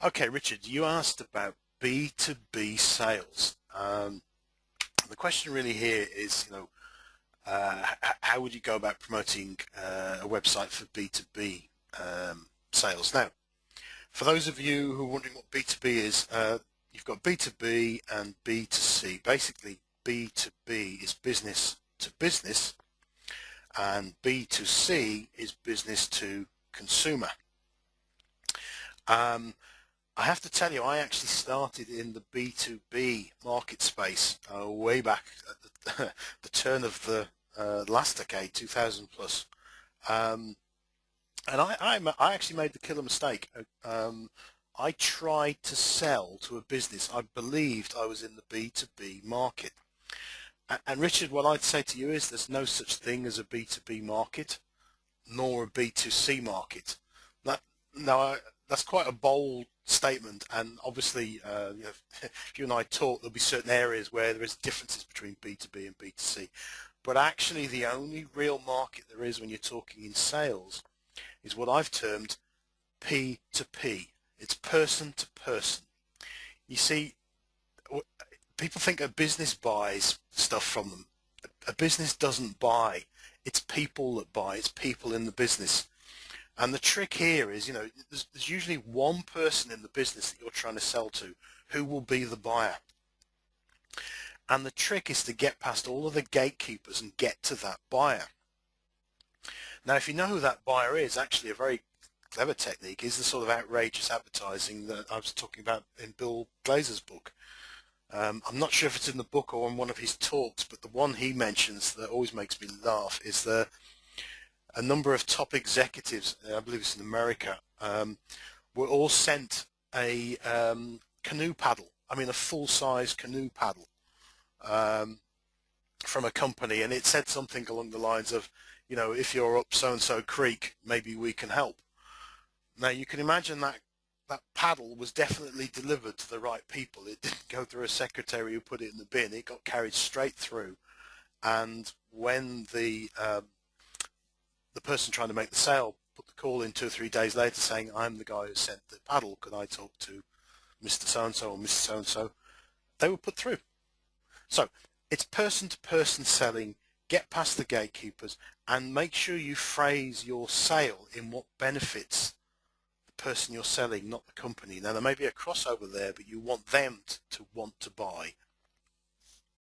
Okay, Richard, you asked about B2B sales. The question really here is, how would you go about promoting a website for B2B sales? Now, for those of you who are wondering what B2B is, you've got B2B and B2C. Basically, B2B is business to business, and B2C is business to consumer. I have to tell you, I actually started in the B2B market space way back at the turn of the last decade, 2000 plus. And I actually made the killer mistake. I tried to sell to a business. I believed I was in the B2B market. And Richard, what I'd say to you is there's no such thing as a B2B market, nor a B2C market. That, now, that's quite a bold statement, and obviously, if you and I talk, there'll be certain areas where there is differences between B2B and B2C. But actually, the only real market there is when you're talking in sales is what I've termed P2P. It's person to person. You see, people think a business buys stuff from them. A business doesn't buy. It's people that buy. It's people in the business. And the trick here is, there's usually one person in the business that you're trying to sell to who will be the buyer. And the trick is to get past all of the gatekeepers and get to that buyer. Now, if you know who that buyer is, actually a very clever technique is the sort of outrageous advertising that I was talking about in Bill Glazer's book. I'm not sure if it's in the book or on one of his talks, but the one he mentions that always makes me laugh is a number of top executives, I believe it's in America, were all sent a canoe paddle, a full-size canoe paddle from a company, and it said something along the lines of, if you're up so-and-so creek, maybe we can help. Now, you can imagine that paddle was definitely delivered to the right people. It didn't go through a secretary who put it in the bin. It got carried straight through, and when the person trying to make the sale put the call in 2 or 3 days later saying, I'm the guy who sent the paddle, could I talk to Mr. So-and-so or Mrs. So-and-so, they were put through. So it's person-to-person selling. Get past the gatekeepers and make sure you phrase your sale in what benefits the person you're selling, not the company. Now, there may be a crossover there, but you want them to want to buy